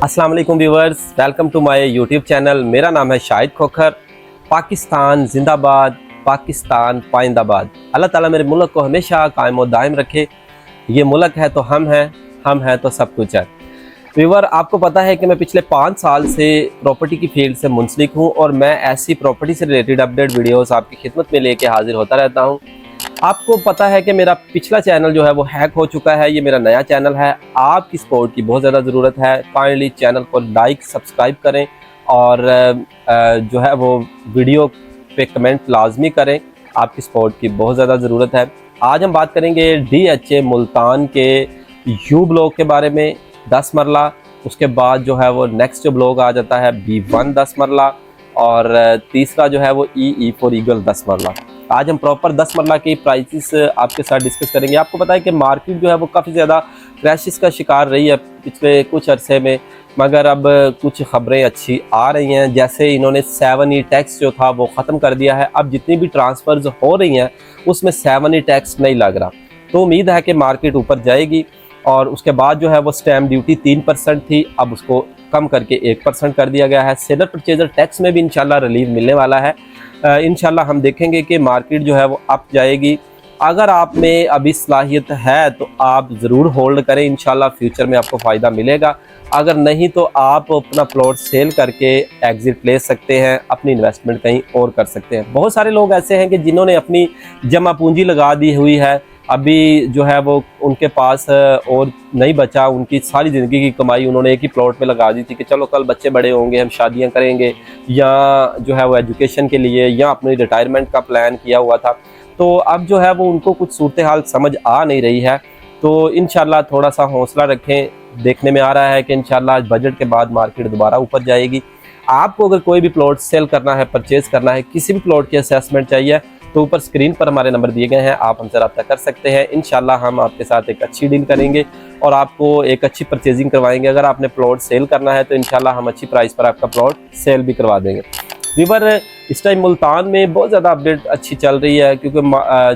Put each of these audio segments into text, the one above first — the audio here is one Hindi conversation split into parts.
अस्सलाम वालेकुम viewers, welcome to my YouTube channel. मेरा नाम है शाहिद खोखर। पाकिस्तान जिंदाबाद, पाकिस्तान पाइंदाबाद। अल्लाह ताला मेरे मुल्क को हमेशा कायम और दायम रखे। ये मुल्क है तो हम हैं तो सब कुछ है। व्यूवर, आपको पता है कि मैं पिछले 5 साल से प्रॉपर्टी की फील्ड से मुंसलिक हूँ और मैं ऐसी प्रॉपर्टी से रिलेटेड अपडेट वीडियोस आपकी खिदमत में लेके हाजिर होता रहता हूँ। आपको पता है कि मेरा पिछला चैनल जो है वो हैक हो चुका है। ये मेरा नया चैनल है। आपकी सपोर्ट की बहुत ज़्यादा ज़रूरत है। काइंडली चैनल को लाइक सब्सक्राइब करें और जो है वो वीडियो पे कमेंट लाजमी करें। आपकी सपोर्ट की बहुत ज़्यादा ज़रूरत है। आज हम बात करेंगे DHA मुल्तान के यू ब्लॉक के बारे में, 10 मरला। उसके बाद जो है वो नेक्स्ट जो ब्लॉक आ जाता है B1 10 मरला और तीसरा जो है वो E फॉर ईगल 10 मरला। आज हम प्रॉपर 10 मरला की प्राइसेस आपके साथ डिस्कस करेंगे। आपको पता है कि मार्केट जो है वो काफ़ी ज़्यादा क्रैशेस का शिकार रही है पिछले कुछ अरसे में, मगर अब कुछ ख़बरें अच्छी आ रही हैं। जैसे इन्होंने 7E टैक्स जो था वो ख़त्म कर दिया है। अब जितनी भी ट्रांसफ़र्स हो रही हैं उसमें 7E टैक्स नहीं लग रहा, तो उम्मीद है कि मार्केट ऊपर जाएगी। और उसके बाद जो है वो स्टैम्प ड्यूटी 3% थी, अब उसको कम करके 1% कर दिया गया है। सेलर परचेजर टैक्स में भी इंशाल्लाह रिलीफ मिलने वाला है। इंशाल्लाह हम देखेंगे कि मार्केट जो है वो अप जाएगी। अगर आप में अभी सलाहियत है तो आप ज़रूर होल्ड करें, इंशाल्लाह फ्यूचर में आपको फ़ायदा मिलेगा। अगर नहीं तो आप अपना प्लॉट सेल करके एग्ज़िट ले सकते हैं, अपनी इन्वेस्टमेंट कहीं और कर सकते हैं। बहुत सारे लोग ऐसे हैं कि जिन्होंने अपनी जमा पूंजी लगा दी हुई है, अभी जो है वो उनके पास और नहीं बचा। उनकी सारी ज़िंदगी की कमाई उन्होंने एक ही प्लॉट में लगा दी थी कि चलो कल बच्चे बड़े होंगे, हम शादियां करेंगे, या जो है वो एजुकेशन के लिए या अपनी रिटायरमेंट का प्लान किया हुआ था। तो अब जो है वो उनको कुछ सूरत हाल समझ आ नहीं रही है। तो इंशाल्लाह थोड़ा सा हौसला रखें। देखने में आ रहा है कि इंशाल्लाह बजट के बाद मार्केट दोबारा ऊपर जाएगी। आपको अगर कोई भी प्लॉट सेल करना है, परचेज़ करना है, किसी भी प्लॉट की असेसमेंट चाहिए तो ऊपर स्क्रीन पर हमारे नंबर दिए गए हैं, आप हमसे रब्ता कर सकते हैं। इंशाल्लाह हम आपके साथ एक अच्छी डील करेंगे और आपको एक अच्छी परचेजिंग करवाएंगे। अगर आपने प्लॉट सेल करना है तो इंशाल्लाह हम अच्छी प्राइस पर आपका प्लॉट सेल भी करवा देंगे। व्यूअर, इस टाइम मुल्तान में बहुत ज़्यादा अपडेट अच्छी चल रही है, क्योंकि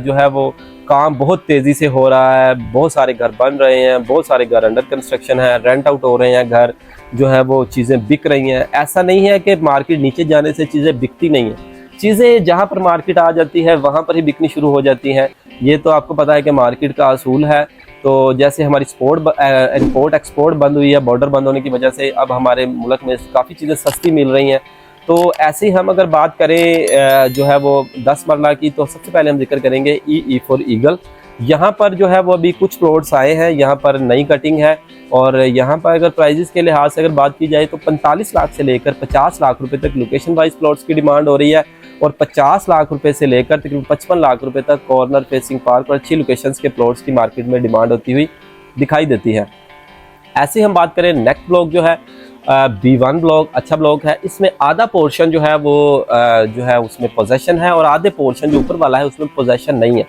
जो है वो काम बहुत तेज़ी से हो रहा है। बहुत सारे घर बन रहे हैं, बहुत सारे घर अंडर कंस्ट्रक्शन है, रेंट आउट हो रहे हैं घर, जो है वो चीज़ें बिक रही हैं। ऐसा नहीं है कि मार्केट नीचे जाने से चीज़ें बिकती नहीं हैं। चीज़ें जहाँ पर मार्केट आ जाती है वहाँ पर ही बिकनी शुरू हो जाती हैं। ये तो आपको पता है कि मार्केट का असूल है। तो जैसे हमारी इंपोर्ट एक्सपोर्ट बंद हुई है बॉर्डर बंद होने की वजह से, अब हमारे मुल्क में काफ़ी चीज़ें सस्ती मिल रही हैं। तो ऐसे ही हम अगर बात करें जो है वो 10 मरला की, तो सबसे पहले हम जिक्र करेंगे E फॉर ईगल। यहाँ पर जो है वो अभी कुछ प्लॉट्स आए हैं, यहाँ पर नई कटिंग है। और यहाँ पर अगर प्राइजेस के लिहाज से अगर बात की जाए तो 45 लाख से लेकर 50 लाख रुपए तक लोकेशन वाइज प्लॉट्स की डिमांड हो रही है, और 50 लाख रुपए से लेकर तकरीबन 55 लाख रुपए तक कॉर्नर फेसिंग पार्क और अच्छी लोकेशंस के प्लॉट्स की मार्केट में डिमांड होती हुई दिखाई देती है। ऐसे हम बात करें नेक्स्ट ब्लॉक जो है B1 ब्लॉक, अच्छा ब्लॉक है। इसमें आधा पोर्शन जो है वो जो है उसमें पोजेशन है और आधे पोर्शन जो ऊपर वाला है उसमें पोजेशन नहीं है।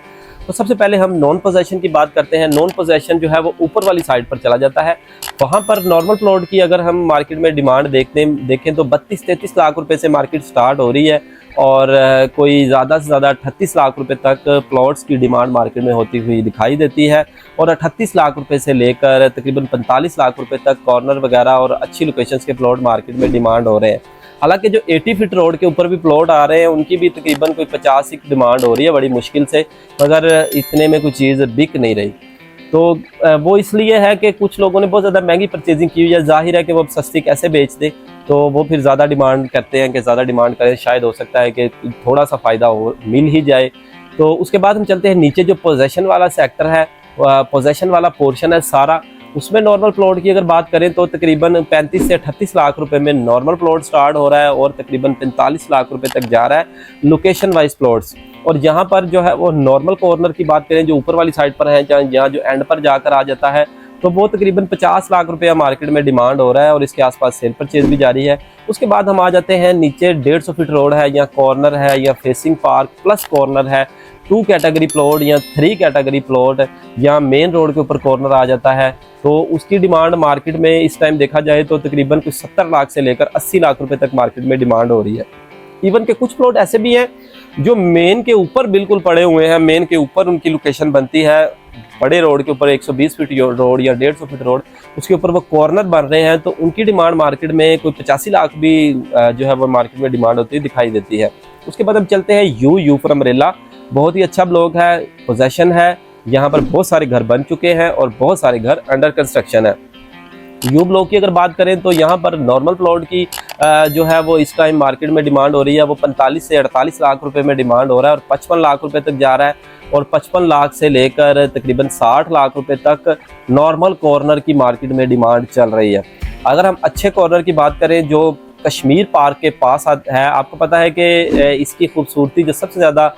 तो सबसे पहले हम नॉन पोजेशन की बात करते हैं। नॉन पोजेशन जो है वो ऊपर वाली साइड पर चला जाता है। वहाँ पर नॉर्मल प्लॉट की अगर हम मार्केट में डिमांड देखें तो 32-33 लाख रुपए से मार्केट स्टार्ट हो रही है, और कोई ज़्यादा से ज़्यादा 38 लाख रुपए तक प्लॉट्स की डिमांड मार्केट में होती हुई दिखाई देती है। और 38 लाख रुपए से लेकर तकरीबन 45 लाख रुपए तक कॉर्नर वगैरह और अच्छी लोकेशंस के प्लॉट मार्केट में डिमांड हो रहे हैं। हालांकि जो 80 फीट रोड के ऊपर भी प्लॉट आ रहे हैं उनकी भी तकरीबन कोई 50 की डिमांड हो रही है बड़ी मुश्किल से, मगर इतने में कोई चीज़ बिक नहीं रही। तो वो इसलिए है कि कुछ लोगों ने बहुत ज़्यादा महंगी परचेजिंग की हुई है। जाहिर है कि वो सस्ती कैसे बेच दे, तो वो फिर ज़्यादा डिमांड करते हैं कि ज़्यादा डिमांड करें, शायद हो सकता है कि थोड़ा सा फ़ायदा हो मिल ही जाए। तो उसके बाद हम चलते हैं नीचे, जो पोजेशन वाला सेक्टर है, पोजेशन वाला पोर्शन है सारा, उसमें नॉर्मल प्लॉट की अगर बात करें तो तकरीबन 35 से 38 लाख रुपए में नॉर्मल प्लॉट स्टार्ट हो रहा है और तकरीबन 45 लाख रुपए तक जा रहा है लोकेशन वाइज प्लॉट्स। और यहाँ पर जो है वो नॉर्मल कॉर्नर की बात करें जो ऊपर वाली साइड पर है, जहाँ जो एंड पर जाकर आ जाता है, तो वो तकरीबन 50 लाख रुपया मार्केट में डिमांड हो रहा है और इसके आसपास सेल परचेज भी जारी है। उसके बाद हम आ जाते हैं नीचे, 150 फीट रोड है या कॉर्नर है या फेसिंग पार्क प्लस कॉर्नर है, 2 कैटेगरी प्लॉट या 3 कैटेगरी प्लॉट या मेन रोड के ऊपर कॉर्नर आ जाता है। तो उसकी डिमांड मार्केट में इस टाइम देखा जाए तो तकरीबन कुछ 70 लाख से लेकर 80 लाख रुपए तक मार्केट में डिमांड हो रही है। इवन के कुछ प्लॉट ऐसे भी हैं जो मेन के ऊपर बिल्कुल पड़े हुए हैं, मेन के ऊपर उनकी लोकेशन बनती है, बड़े रोड के ऊपर 120 फीट रोड या 150 फीट रोड, उसके ऊपर वो कॉर्नर बन रहे हैं, तो उनकी डिमांड मार्केट में कोई 85 लाख भी जो है वो मार्केट में डिमांड होती है, दिखाई देती है। उसके बाद हम चलते हैं यू फॉर अम्ब्रेला। बहुत ही अच्छा ब्लॉक है, पोजेशन है, यहाँ पर बहुत सारे घर बन चुके हैं और बहुत सारे घर अंडर कंस्ट्रक्शन है। यू ब्लॉक की अगर बात करें तो यहाँ पर नॉर्मल प्लॉट की जो है वो इस टाइम मार्केट में डिमांड हो रही है, वो 45 से 48 लाख रुपए में डिमांड हो रहा है और 55 लाख रुपए तक जा रहा है। और 55 लाख से लेकर तकरीबन 60 लाख रुपए तक नॉर्मल कॉर्नर की मार्केट में डिमांड चल रही है। अगर हम अच्छे कॉर्नर की बात करें जो कश्मीर पार्क के पास है, आपको पता है कि इसकी खूबसूरती जो सबसे ज़्यादा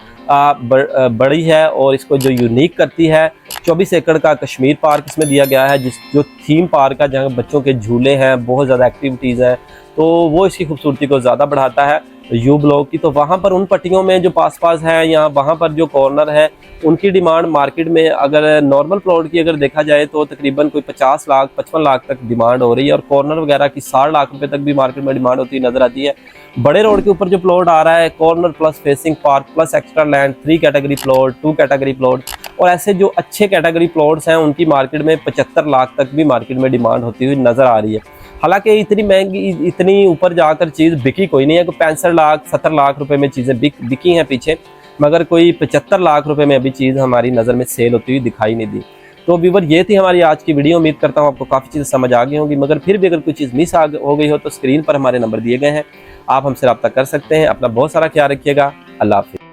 बड़ी है और इसको जो यूनिक करती है, 24 एकड़ का कश्मीर पार्क इसमें दिया गया है, जो थीम पार्क है, जहाँ बच्चों के झूले हैं, बहुत ज़्यादा एक्टिविटीज़ हैं, तो वो इसकी खूबसूरती को ज़्यादा बढ़ाता है यू ब्लॉक की। तो वहाँ पर उन पट्टियों में जो पास है या वहाँ पर जो कॉर्नर है, उनकी डिमांड मार्केट में अगर नॉर्मल प्लॉट की अगर देखा जाए तो तकरीबन कोई 50 लाख 55 लाख तक डिमांड हो रही है और कॉर्नर वगैरह की 60 लाख रुपए तक भी मार्केट में डिमांड होती नजर आती है। बड़े रोड के ऊपर जो प्लॉट आ रहा है, corner plus facing park plus extra land, 3 category plot, 2 category plot, और ऐसे जो अच्छे कैटेगरी प्लॉट्स हैं उनकी मार्केट में 75 लाख तक भी मार्केट में डिमांड होती हुई नजर आ रही है। हालांकि इतनी महंगी, इतनी ऊपर जाकर चीज़ बिकी कोई नहीं है, कोई 65 लाख 70 लाख रुपए में चीज़ें बिकी हैं पीछे, मगर कोई 75 लाख रुपए में अभी चीज़ हमारी नज़र में सेल होती हुई दिखाई नहीं दी। तो व्यूअर, ये थी हमारी आज की वीडियो। उम्मीद करता हूँ आपको काफ़ी चीज़ें समझ आ गई होंगी, मगर फिर भी अगर कोई चीज़ मिस हो गई हो तो स्क्रीन पर हमारे नंबर दिए गए हैं, आप हमसे रब्ता कर सकते हैं। अपना बहुत सारा ख्याल रखिएगा। अल्लाह हाफिज़।